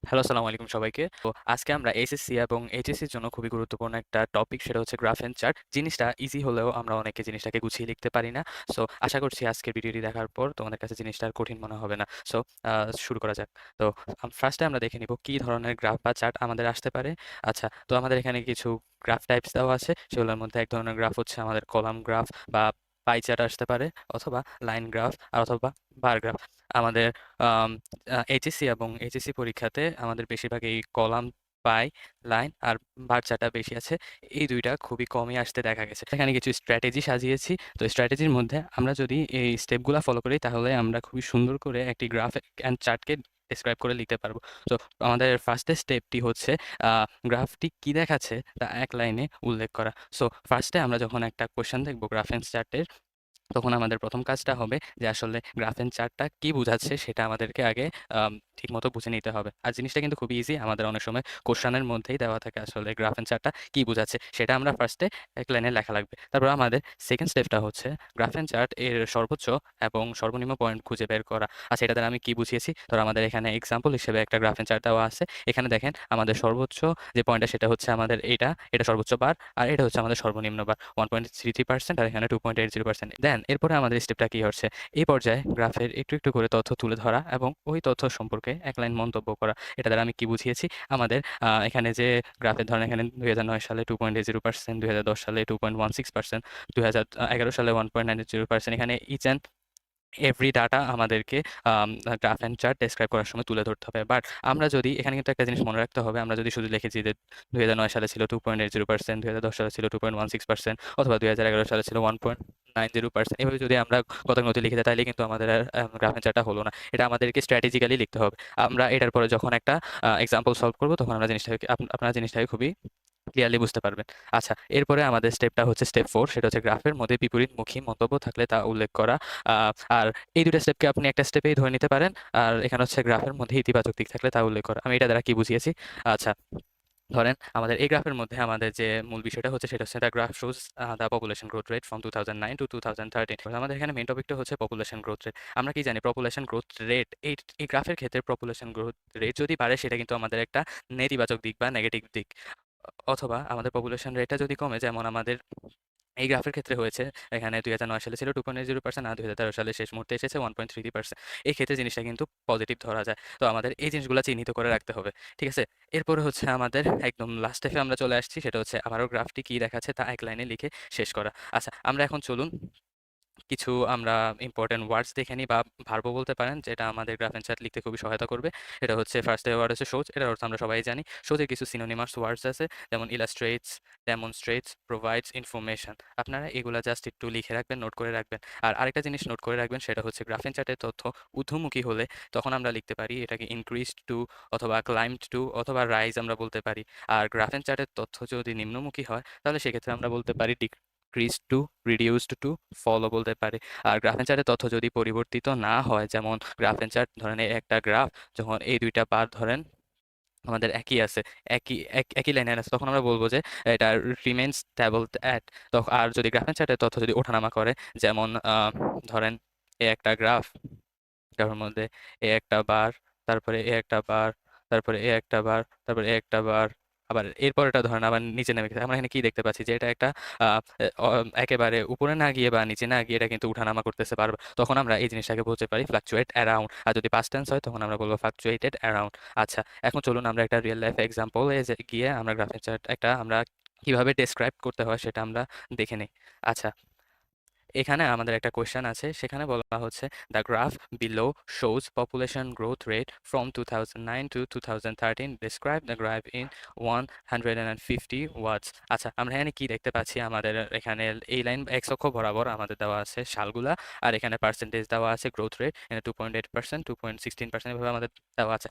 Hello, আসসালামু আলাইকুম সবাইকে। তো আজকে আমরা এসএসসি এবং এইচএসসির জন্য খুবই গুরুত্বপূর্ণ একটা টপিক, সেটা হচ্ছে গ্রাফ এন্ড চার্ট। জিনিসটা ইজি হলেও আমরা অনেকে জিনিসটাকে গুছিয়ে লিখতে পারি না। সো আশা করছি আজকের ভিডিওটি দেখার পর তোমাদের কাছে জিনিসটা আর কঠিন মনে হবে না। সো শুরু করা যাক। তো ফার্স্টে আমরা দেখে নিব কি ধরনের গ্রাফ বা চার্ট আমাদের আসতে পারে। আচ্ছা, তো আমাদের এখানে কিছু গ্রাফ টাইপস দেওয়া আছে। সেগুলোর মধ্যে এক ধরনের গ্রাফ হচ্ছে আমাদের কলাম গ্রাফ বা পাই চার্ট আসতে পারে, অথবা লাইন গ্রাফ আর অথবা বার গ্রাফ। আমাদের আম এইচএসসি এবং এইচএসসি পরীক্ষাতে আমাদের বেশিরভাগ এই কলাম, পাই, লাইন আর বার চার্টটা বেশি আছে। এই ২ টা খুবই কমই আসতে দেখা গেছে। এখানে কিছু স্ট্র্যাটেজি সাজিয়েছি। তো স্ট্র্যাটেজির মধ্যে আমরা যদি এই স্টেপগুলা ফলো করি তাহলে আমরা খুবই সুন্দর করে একটি গ্রাফ অ্যান্ড চার্টকে ডেসক্রাইব করে লিখতে পারবো। তো আমাদের ফার্স্ট স্টেপটি হচ্ছে আ গ্রাফটি কি দেখাচ্ছে তা এক লাইনে উল্লেখ করা। সো ফার্স্টে আমরা যখন একটা কোয়েশ্চেন দেখব গ্রাফ অ্যান্ড চার্টের, তখন আমাদের প্রথম কাজটা হবে যে আসলে গ্রাফ এন্ড চার্টটা কি বুঝাচ্ছে সেটা আমাদেরকে আগে ঠিকমতো বুঝে নিতে হবে। আর জিনিসটা কিন্তু খুবই ইজি। আমাদের অনেক সময় কোশ্চেনের মধ্যেই দেওয়া থাকে আসলে গ্রাফ এন্ড চার্টটা কি বুঝাচ্ছে। সেটা আমরা ফার্স্টে এক লাইনে লেখা লাগবে। তারপর আমাদের সেকেন্ড স্টেপটা হচ্ছে গ্রাফ এন্ড চার্ট এর সর্বোচ্চ এবং সর্বনিম্ন পয়েন্ট খুঁজে বের করা। আচ্ছা, এটা দ্বারা আমি কি বুঝিয়েছি? ধরো আমাদের এখানে এক্সাম্পল হিসেবে একটা গ্রাফ এন্ড চার্ট দেওয়া আছে। এখানে দেখেন আমাদের সর্বোচ্চ যে পয়েন্টটা সেটা হচ্ছে আমাদের এটা সর্বোচ্চ বার, আর এটা হচ্ছে আমাদের সর্বনিম্ন বার 1.33% আর এখানে 2.80%। দেন এরপরে আমাদের স্টেপটা কি হচ্ছে? এই পর্যায়ে গ্রাফের একটু করে তথ্য তুলে ধরা এবং ওই তথ্য সম্পর্কে এক লাইন মন্তব্য করা। এটা দ্বারা আমি কি বুঝিয়েছি? আমাদের এখানে যে গ্রাফের ধরেন এখানে ২০০৯ সালে 2.80%, ২০১০ সালে 2.16%, ২০১১ সালে 1.90%। এখানে ইচ অ্যান্ড এভরি ডাটা আমাদেরকে গ্রাফ অ্যান্ড চার্ট ডেসক্রাইব করার সময় তুলে ধরতে হবে। বাট আমরা যদি এখানে কিন্তু একটা জিনিস মনে রাখতে হবে, আমরা যদি শুধু লিখেছি যে ২০০৯ সালে ছিল 2.80%, ২০১০ সালে ছিল 2.16%, অথবা ২০১১ সালে ছিল 1.90%, এভাবে যদি আমরা গতানুগতিক লিখে যাই তাহলে কিন্তু আমাদের আর গ্রাফ অ্যান্ড চার্টটা হলো না। এটা আমাদেরকে স্ট্র্যাটেজিক্যালি লিখতে হবে। আমরা এটার পরে যখন একটা এক্সাম্পল সলভ করব তখন আমরা জিনিসটাকে আপনারা জিনিসটাকে খুবই ক্লিয়ারলি বুঝতে পারবেন। আচ্ছা, এরপরে আমাদের স্টেপটা হচ্ছে স্টেপ 4, সেটা হচ্ছে গ্রাফের মধ্যে বিপরীতমুখী মন্তব্য থাকলে তা উল্লেখ করা। আ আর এই ২ টা স্টেপকে আপনি একটা স্টেপেই ধরে নিতে পারেন। আর এখানে হচ্ছে গ্রাফের মধ্যে ইতিবাচক দিক থাকলে তা উল্লেখ করা। আমি এটা দ্বারা কি বুঝিয়েছি? আচ্ছা, ধরেন আমাদের এই গ্রাফের মধ্যে আমাদের যে মূল বিষয়টা হচ্ছে সেটা হচ্ছে the graph shows the population growth rate from 2009 to 2013। আমাদের এখানে মেইন টপিকটা হচ্ছে পপুলেশন গ্রোথ রেট। আমরা কি জানি পপুলেশন গ্রোথ রেট, এই গ্রাফের ক্ষেত্রে পপুলেশন গ্রোথ রেট যদি বাড়ে সেটা কিন্তু আমাদের একটা নেতিবাচক দিক বা নেগেটিভ দিক। অথবা আমাদের পপুলেশন রেটটা যদি কমে, যেমন আমাদের এই গ্রাফের ক্ষেত্রে হয়েছে, এখানে ২০০৯ সালে ছিল 2.0%, আর ২০১৩ সালে শেষ মুহূর্তে এসেছে 1.33%। এই ক্ষেত্রে জিনিসটা কিন্তু পজিটিভ ধরা যায়। তো আমাদের এই জিনিসগুলা চিহ্নিত করে রাখতে হবে। ঠিক আছে? এরপরে হচ্ছে আমাদের একদম লাস্ট স্টেপে আমরা চলে আসছি, সেটা হচ্ছে আবারও গ্রাফটি কি দেখাচ্ছে তা এক লাইনে লিখে শেষ করা। আচ্ছা, আমরা এখন চলুন কিছু আমরা ইম্পোর্টেন্ট ওয়ার্ডস দেখে নিই, বা ভার্বও বলতে পারেন, যেটা আমাদের গ্রাফ এন্ড চার্ট লিখতে খুবই সহায়তা করবে। এটা হচ্ছে ফার্স্ট ওয়ার্ড হচ্ছে শোজ। এটার অর্থ আমরা সবাই জানি। শোজের কিছু সিনোনিমাস ওয়ার্ডস আছে, যেমন ইলাস্ট্রেটস, ডেমনস্ট্রেটস, প্রোভাইডস ইনফরমেশন। আপনারা এগুলা জাস্ট একটু লিখে রাখবেন, নোট করে রাখবেন। আর আরেকটা জিনিস নোট করে রাখবেন, সেটা হচ্ছে গ্রাফ এন্ড চার্টের তথ্য ঊর্ধ্বমুখী হলে তখন আমরা লিখতে পারি এটাকে ইনক্রিজড টু, অথবা ক্লাইম্বড টু, অথবা রাইজ আমরা বলতে পারি। আর গ্রাফ এন্ড চার্টের তথ্য যদি নিম্নমুখী হয় তাহলে সেক্ষেত্রে আমরা বলতে পারি ডিক্রিজড টু, রিডিউসড টু, ফলও বলতে পারি। আর গ্রাফ এন্ড চার্টের তথ্য যদি পরিবর্তিত না হয়, যেমন গ্রাফ এন্ড চার্ট ধরেন এই একটা গ্রাফ, যখন এই ২ টা বার ধরেন আমাদের একই আছে, একই লাইনে আছে, তখন আমরা বলব যে এটা রিমেইনস স্টেবল এট। আর যদি গ্রাফ এন্ড চার্টের তথ্য যদি ওঠানামা করে, যেমন ধরেন এই একটা গ্রাফের মধ্যে একটা বার, তারপরে একটা বার, তারপরে একটা বার, তারপরে একটা বার, আবার এরপরেরটা ধরেন আবার নিচে নেমে গেছে। আমরা এখানে কি দেখতে পাচ্ছি যে এটা একটা আ অ একেবারে উপরে না গিয়ে বা নিচে না গিয়ে এটা কিন্তু উঠানামা করতেছে বারবার। তখন আমরা এই জিনিসটাকে বলতে পারি fluctuate around। আর যদি past tense হয় তখন আমরা বলব fluctuated around। আচ্ছা, এখন চলুন আমরা একটা রিয়াল লাইফ এক্সাম্পল এ গিয়ে আমরা গ্রাফিক চার্ট একটা আমরা কিভাবে ডেসক্রাইব করতে হয় সেটা আমরা দেখে নেই। আচ্ছা, এখানে আমাদের একটা কোয়েশ্চেন আছে, সেখানে বলা হচ্ছে the graph below shows population growth rate from 2009 to 2013, describe the graph in 150 words. আচ্ছা, আমরা এখানে কি দেখতে পাচ্ছি? আমাদের এখানে এই লাইন এক্স অক্ষ বরাবর আমাদের দেওয়া আছে সালগুলা, আর এখানে পার্সেন্টেজ দেওয়া আছে গ্রোথ রেট, এখানে 2.8%, 2.16% এভাবে আমাদের দেওয়া আছে।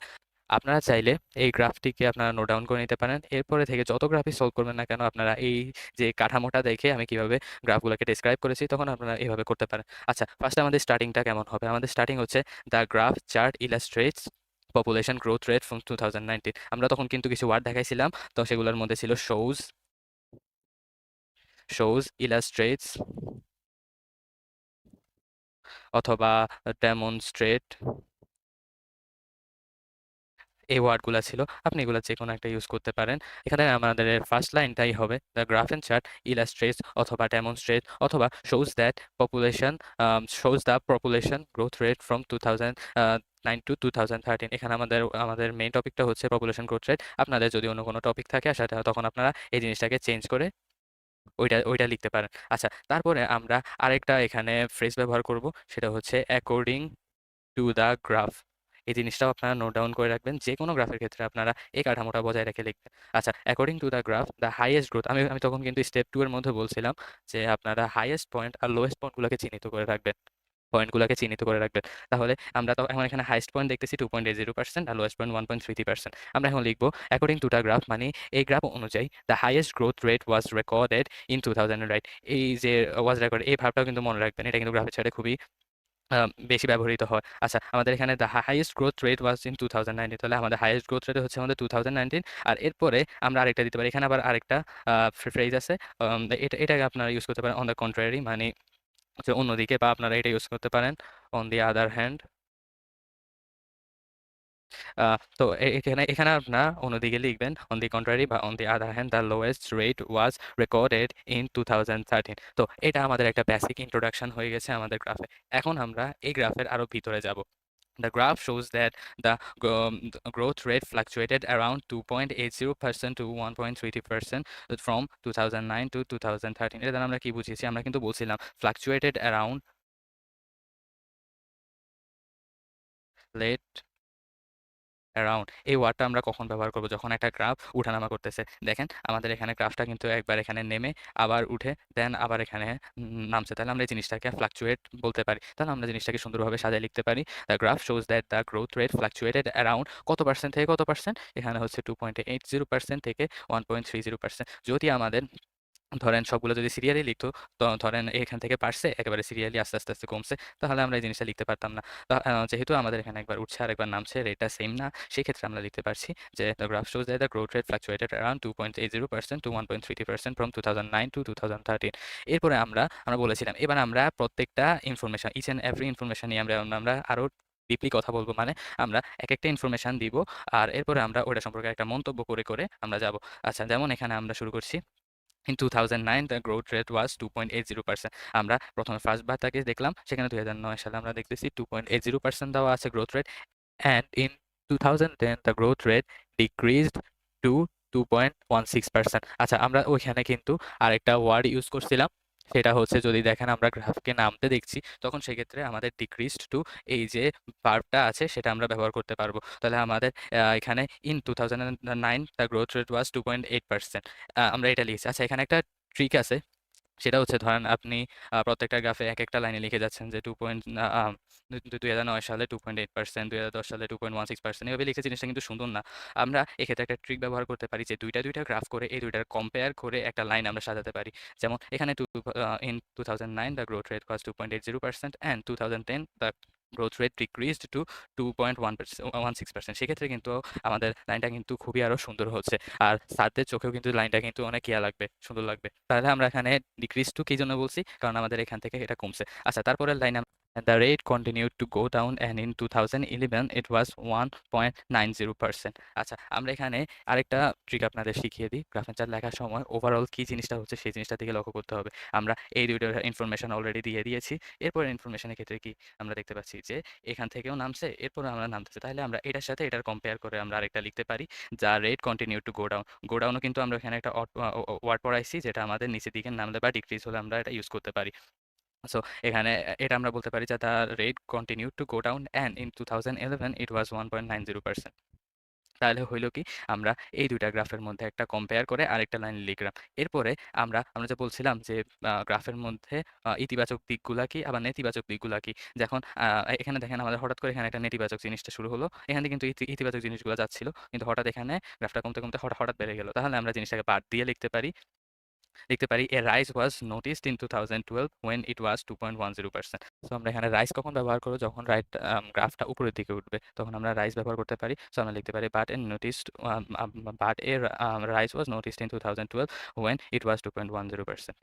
আপনারা চাইলে এই গ্রাফটিকে আপনারা নোট ডাউন করে নিতে পারেন। এরপরে থেকে যত গ্রাফই সলভ করবেন না কেন, আপনারা এই যে কাঠামোটা দেখে আমি কিভাবে গ্রাফগুলোকে ডেসক্রাইব করেছি, তখন আপনারা এভাবে করতে পারেন। আচ্ছা, ফার্স্টে আমাদের স্টার্টিংটা কেমন হবে? আমাদের স্টার্টিং হচ্ছে the graph chart illustrates population growth rate from 2019। আমরা তখন কিন্তু কিছু ওয়ার্ড দেখাইছিলাম, তো সেগুলোর মধ্যে ছিল শোজ, ইলাস্ট্রেটস, অথবা ডেমনস্ট্রেট, এই ওয়ার্ডগুলা ছিল। আপনি এগুলা যেকোনো একটা ইউজ করতে পারেন। এখানে আমাদের ফার্স্ট লাইনটাই হবে, "the graph and chart illustrates অথবা demonstrate অথবা shows the population growth rate from 2009 to 2013" এখানে আমাদের মেইন টপিকটা হচ্ছে পপুলেশন গ্রোথ রেট। আপনাদের যদি অন্য কোনো টপিক থাকে সেটা তখন আপনারা এই জিনিসটাকে চেঞ্জ করে ওইটা লিখতে পারেন। আচ্ছা, তারপরে আমরা আরেকটা এখানে ফ্রেজ ব্যবহার করব। সেটা হচ্ছে "according to the graph" এই জিনিসটাও আপনারা নোট ডাউন করে রাখবেন। যেকোনো গ্রাফের ক্ষেত্রে আপনারা এই কাঠামোটা বজায় রেখে লিখবেন। আচ্ছা, "according to the graph the highest growth" আমি আমি তখন কিন্তু স্টেপ 2 এর মধ্যে বলছিলাম যে আপনারা হাইয়েস্ট পয়েন্ট আর লোয়েস্ট পয়েন্টগুলোকে চিহ্নিত করে রাখবেন। পয়েন্টগুলোকে চিহ্নিত করে রাখবেন। তাহলে আমরা তো এখন এখানে হাইয়েস্ট পয়েন্ট দেখতেছি 2.80% আর লোয়েস্ট পয়েন্ট 1.33%। আমরা এখন লিখব "according to the graph" মানে এই গ্রাফ অনুযায়ী "the highest growth rate was recorded in 2000", right? এই যে was recorded এই ভার্বটাও কিন্তু মনে রাখবেন। এটা কিন্তু গ্রাফের চার্টে খুবই আ বেশি ব্যবহৃত হয়। আচ্ছা, আমাদের এখানে "the highest growth rate was in 2019", তাহলে আমাদের হাইয়েস্ট গ্রোথ রেট হচ্ছে আমাদের 2019। আর এরপরে আমরা আরেকটা দিতে পারি। এখানে আবার আরেকটা ফ্রেজ আছে। এটাকে আপনারা ইউজ করতে পারেন "on the contrary", মানে হচ্ছে অন্যদিকে, বা আপনারা এটা ইউজ করতে পারেন "on the other hand"। আ তো এখানে আপনারা অন্যদিকে লিখবেন "on the contrary" বা "on the other hand the lowest rate was recorded in 2013"। তো এটা আমাদের একটা বেসিক ইন্ট্রোডাকশন হয়ে গেছে আমাদের গ্রাফে। এখন আমরা এই গ্রাফের আরো ভিতরে যাব। The graph shows that the growth rate fluctuated around 2.80% to 1.33% from 2009 to 2013। এটা দ্বারা আমরা কি বুঝিয়েছি? আমরা কিন্তু বলছিলাম fluctuated around late অ্যারাউন্ড এই ওয়ার্ডটা আমরা কখন ব্যবহার করব? যখন একটা গ্রাফ উঠানামা করতেছে। দেখেন আমাদের এখানে গ্রাফটা কিন্তু একবার এখানে নেমে আবার উঠে দেন আবার এখানে নামছে। তাহলে আমরা এই জিনিসটাকে ফ্লাকচুয়েট বলতে পারি। তাহলে আমরা জিনিসটাকে সুন্দরভাবে সাজায় লিখতে পারি। The graph shows that the growth rate fluctuated around কত পার্সেন্ট থেকে কত পার্সেন্ট? এখানে হচ্ছে 2.80% থেকে 1.30%। যদি আমাদের ধরেন সবগুলো যদি সিরিয়ালি লিখতো, তো ধরেন এখান থেকে পারছে একেবারে সিরিয়ালি আস্তে আস্তে কমছে, তাহলে আমরা এই জিনিসটা লিখতে পারতাম না। যেহেতু আমাদের এখানে একবার উঠছে আরেকবার নামছে, রেটটা সেম না, সেক্ষেত্রে আমরা লিখতে পারছি যে the graph shows that the growth rate fluctuated around 2.80% to 1.33% from 2009 to 2013। এরপরে আমরা বলেছিলাম এবার আমরা প্রত্যেকটা information, each and every information নিয়ে আমরা আরো ডিপলি কথা বলব। মানে আমরা একেকটা ইনফরমেশন দিব, আর এরপরে আমরা ওটা সম্পর্কে একটা মন্তব্য করে আমরা যাব। আচ্ছা, যেমন এখানে আমরা শুরু করছি In 2009 the growth rate was 2.80%। আমরা প্রথমে ফার্স্ট বারটাকে দেখলাম, সেখানে 2009 সালে আমরা দেখতেছি 2.80% দেওয়া আছে growth rate. And in 2010 the growth rate decreased to 2.16%। আচ্ছা, আমরা ওইখানে কিন্তু আরেকটা ওয়ার্ড ইউজ করছিলাম। সেটা হচ্ছে, যদি দেখেন আমরা গ্রাফকে নামতে দেখছি, তখন সেক্ষেত্রে আমাদের decreased to এই যে ভার্বটা আছে সেটা আমরা ব্যবহার করতে পারবো। তাহলে আমাদের এখানে in 2009 the growth rate was 2.8%। আমরা এটা লিখছি। আচ্ছা, এখানে একটা ট্রিক আছে। সেটা হচ্ছে, ধরেন আপনি প্রত্যেকটা গ্রাফে একেকটা লাইনে লিখে যাচ্ছেন যে 2 পয়েন্ট আ আম ২০০৯ সালে 2.8%, ২০১০ সালে 2.16%, এভাবে লিখে জিনিসটা কিন্তু সুন্দর না। আমরা এক্ষেত্রে একটা ট্রিক ব্যবহার করতে পারি যে ২টা গ্রাফ করে এই ২টার কম্পেয়ার করে একটা লাইন আমরা সাজাতে পারি। যেমন এখানে in 2009 the growth rate was 2.80% and 2010 the growth rate decreased to 2.16%। সেক্ষেত্রে কিন্তু আমাদের লাইনটা কিন্তু খুবই আরো সুন্দর হচ্ছে। আর স্যারদের চোখেও কিন্তু লাইনটা কিন্তু অনেক লাগবে, সুন্দর লাগবে। তাহলে আমরা এখানে ডিক্রিজ টু কি জন্য বলছি? কারণ আমাদের এখান থেকে এটা কমছে। আচ্ছা, তারপরের লাইনে the rate continued to go down and in 2011 it was 1.90%। আচ্ছা, আমরা এখানে আরেকটা ট্রিক আপনাদের শিখিয়ে দিই। গ্রাফ এন্ড চার্ট লেখার সময় ওভারঅল কি জিনিসটা হচ্ছে সেই জিনিসটার দিকে লক্ষ্য করতে হবে। আমরা এই ২টার ইনফরমেশন অলরেডি দিয়ে দিয়েছি। এরপরের ইনফরমেশনের ক্ষেত্রে কি আমরা দেখতে পাচ্ছি যে এখান থেকেও নামছে, এরপরে আমরা নামতেছে। তাহলে আমরা এটার সাথে এটার কম্পেয়ার করে আমরা আরেকটা লিখতে পারি, the rate continued to go down। গো ডাউনও কিন্তু আমরা এখানে একটা ওয়ার্ড পড়াইছি, যেটা আমাদের নিচের দিকে নামলে বা ডিক্রিজ হলে আমরা এটা ইউজ করতে পারি। সো এখানে এটা আমরা বলতে পারি যে the rate continued to go down and in 2011 it was 1.90%। তাহলে হইল কি, আমরা এই ২টা গ্রাফের মধ্যে একটা কম্পেয়ার করে আরেকটা লাইন লিখলাম। এরপরে আমরা যে বলছিলাম যে গ্রাফের মধ্যে ইতিবাচক দিকগুলা কি আবার নেতিবাচক দিকগুলা কি? যখন এখানে দেখেন আমাদের হঠাৎ করে এখানে একটা নেতিবাচক জিনিসটা শুরু হলো। এখান থেকে কিন্তু ইতিবাচক জিনিসগুলো যাচ্ছিল। কিন্তু হঠাৎ এখানে গ্রাফটা কমতে হঠাৎ বেড়ে গেল। তাহলে আমরা জিনিসটাকে বাদ দিয়ে লিখতে পারি a rise was noticed in 2012 when it was 2.10%। So আমরা এখানে রাইজ কখন ব্যবহার করব? যখন গ্রাফটা উপরের দিকে উঠবে, তখন আমরা রাইজ ব্যবহার করতে পারি। সো আমরা লিখতে পারি but a rise was noticed in 2012 when it was 2.10%।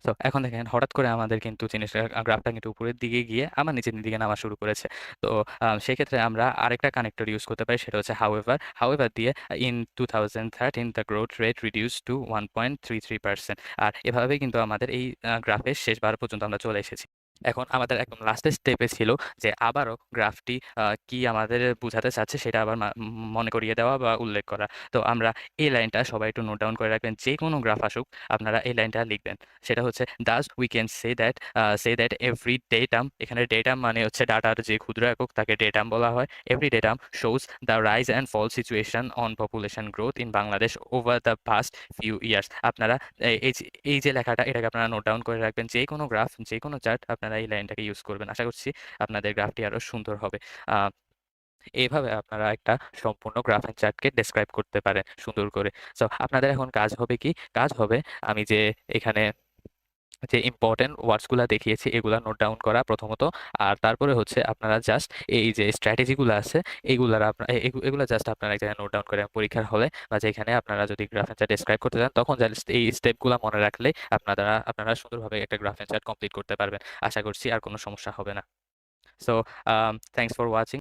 So এখন দেখেন হঠাৎ করে আমাদের কিন্তু জিনিসটা গ্রাফটা কিন্তু উপরের দিকে গিয়ে আবার নিচের দিকে নামা শুরু করেছে। তো সেক্ষেত্রে আমরা আরেকটা কানেক্টর ইউজ করতে পারি, সেটা হচ্ছে হাউএভার। হাউএভার দিয়ে in 2013 the growth rate reduced to 1.33%। আর এভাবেই কিন্তু আমাদের এই গ্রাফের শেষ বার পর্যন্ত আমরা চলে এসেছি। এখন আমাদের একদম লাস্টের স্টেপে ছিল যে আবারও গ্রাফটি কি আমাদের বুঝাতে চাচ্ছে সেটা আবার মনে করিয়ে দেওয়া বা উল্লেখ করা। তো আমরা এই লাইনটা সবাই একটু নোট ডাউন করে রাখবেন। যেকোনো গ্রাফ আসুক আপনারা এই লাইনটা লিখবেন। সেটা হচ্ছে thus we can say that every datum, এখানে datum মানে হচ্ছে ডাটার যে ক্ষুদ্র একক তাকে datum বলা হয়। Every datum shows the rise and fall situation on population growth in Bangladesh over the past few years। আপনারা এই যে লেখাটা এটাকে আপনারা নোট ডাউন করে রাখবেন। যেকোনো গ্রাফ, যেকোনো চার্ট আপনারা এই লাইনটাকে ইউজ করবেন। আশা করছি আপনাদের গ্রাফটি আরো সুন্দর হবে। আ এভাবে আপনারা একটা সম্পূর্ণ গ্রাফ এন্ড চার্টকে ডেসক্রাইব করতে পারেন সুন্দর করে। সো আপনাদের এখন কাজ হবে কি? কাজ হবে আমি যে এখানে যে ইম্পোর্টেন্ট ওয়ার্ডস গুলা দেখিয়েছি এগুলা নোট ডাউন করা প্রথমত। আর তারপরে হচ্ছে আপনারা জাস্ট এই যে স্ট্র্যাটেজি গুলো আছে এগুলা জাস্ট আপনারা এক জায়গায় নোট ডাউন করে পরীক্ষার হলে বা যেখানে আপনারা যদি গ্রাফ এন্ড চার্ট ডেসক্রাইব করতে চান তখন জাস্ট এই স্টেপ গুলা মনে রাখলেই আপনারা সুন্দরভাবে একটা গ্রাফ এন্ড চার্ট কমপ্লিট করতে পারবেন। আশা করছি আর কোনো সমস্যা হবে না। So thanks for watching.